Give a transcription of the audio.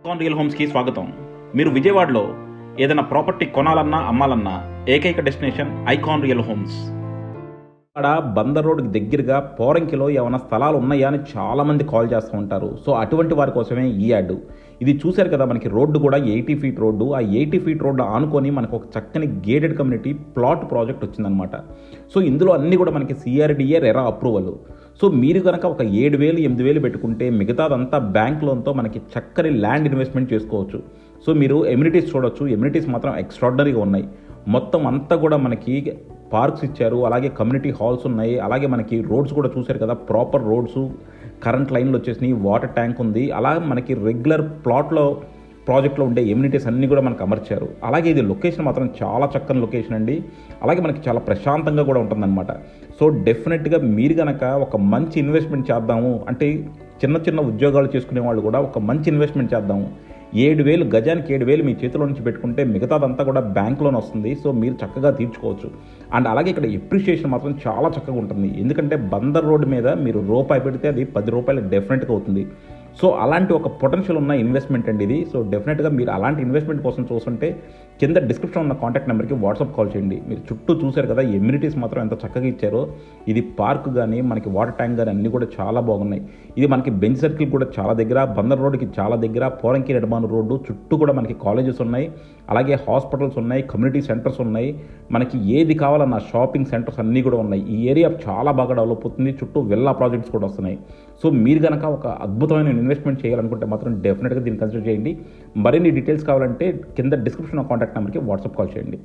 Icon real హోమ్స్కి స్వాగతం. మీరు విజయవాడలో ఏదైనా ప్రాపర్టీ కొనాలన్నా అమ్మాలన్నా ఏకైక డెస్టినేషన్ ఐకాన్ రియల్ హోమ్స్. అక్కడ బందర్ రోడ్కి దగ్గరగా పోరంకిలో ఏమైనా స్థలాలు ఉన్నాయా అని చాలామంది కాల్ చేస్తూ ఉంటారు. సో అటువంటి వారి కోసమే ఈ యాడ్. ఇది చూశారు కదా, మనకి రోడ్డు కూడా 80 ఫీట్ రోడ్డు. ఆ 80 ఫీట్ రోడ్డు ఆనుకొని మనకు ఒక చక్కని గేటెడ్ కమ్యూనిటీ ప్లాట్ ప్రాజెక్ట్ వచ్చిందనమాట. సో ఇందులో అన్నీ కూడా మనకి CRDA రెరా అప్రూవల్. సో మీరు కనుక ఒక 7,000 8,000 పెట్టుకుంటే మిగతాదంతా బ్యాంక్ లోన్తో మనకి చక్కని ల్యాండ్ ఇన్వెస్ట్మెంట్ చేసుకోవచ్చు. సో మీరు ఎమ్యూనిటీస్ చూడొచ్చు. ఎమ్యూనిటీస్ మాత్రం ఎక్స్ట్రాడినరీగా ఉన్నాయి. మొత్తం అంతా కూడా మనకి పార్క్స్ ఇచ్చారు, అలాగే కమ్యూనిటీ హాల్స్ ఉన్నాయి, అలాగే మనకి రోడ్స్ కూడా చూశారు కదా, ప్రాపర్ రోడ్స్, కరెంట్ లైన్లు వచ్చేసినాయి, వాటర్ ట్యాంక్ ఉంది. అలాగే మనకి రెగ్యులర్ ప్లాట్లో ప్రాజెక్ట్లో ఉండే ఎమ్యూనిటీస్ అన్నీ కూడా మనకు అమర్చారు. అలాగే ఇది లొకేషన్ మాత్రం చాలా చక్కని లొకేషన్ అండి. అలాగే మనకి చాలా ప్రశాంతంగా కూడా ఉంటుందన్నమాట. సో డెఫినెట్గా మీరు కనుక ఒక మంచి ఇన్వెస్ట్మెంట్ చేద్దాము అంటే, చిన్న చిన్న ఉద్యోగాలు చేసుకునే వాళ్ళు కూడా ఒక మంచి ఇన్వెస్ట్మెంట్ చేద్దాము, 7,000 గజానికి 7,000 మీ చేతిలో నుంచి పెట్టుకుంటే మిగతాదంతా కూడా బ్యాంక్ లోన్ వస్తుంది. సో మీరు చక్కగా తీర్చుకోవచ్చు. అండ్ అలాగే ఇక్కడ ఎప్రిషియేషన్ మాత్రం చాలా చక్కగా ఉంటుంది. ఎందుకంటే బందర్ రోడ్డు మీద మీరు రూపాయి పెడితే అది 10 రూపాయలు డెఫినెట్గా అవుతుంది. సో అలాంటి ఒక పొటెన్షియల్ ఉన్న ఇన్వెస్ట్మెంట్ అండి ఇది. సో డెఫినెట్గా మీరు అలాంటి ఇన్వెస్ట్మెంట్ కోసం చూస్తుంటే కింద డిస్క్రిప్షన్ ఉన్న కాంటాక్ట్ నెంబర్కి వాట్సాప్ కాల్ చేయండి. మీరు చుట్టూ చూశారు కదా, ఎమ్యూనిటీస్ మాత్రం ఎంత చక్కగా ఇచ్చారో. ఇది పార్క్ కానీ మనకి వాటర్ ట్యాంక్ కానీ అన్నీ కూడా చాలా బాగున్నాయి. ఇది మనకి బెంచ్ సర్కిల్ కూడా చాలా దగ్గర, బందర్ రోడ్డుకి చాలా దగ్గర, పోరంకి నెడమాను రోడ్డు చుట్టూ కూడా మనకి కాలేజెస్ ఉన్నాయి, అలాగే హాస్పిటల్స్ ఉన్నాయి, కమ్యూనిటీ సెంటర్స్ ఉన్నాయి, మనకి ఏది కావాలన్న షాపింగ్ సెంటర్స్ అన్నీ కూడా ఉన్నాయి. ఈ ఏరియా చాలా బాగా డెవలప్ అవుతుంది. చుట్టూ విల్లా ప్రాజెక్ట్స్ కూడా వస్తున్నాయి. సో మీరు కనుక ఒక అద్భుతమైన ఇన్వెస్ట్మెంట్ చేయాలనుకుంటే మాత్రం డెఫినెట్గా దీన్ని కన్సిడర్ చేయండి. మరిన్ని డీటెయిల్స్ కావాలంటే కింద డిస్క్రిప్షన్ కాంటాక్ట్ నెంబర్కి వాట్సాప్ కాల్ చేయండి.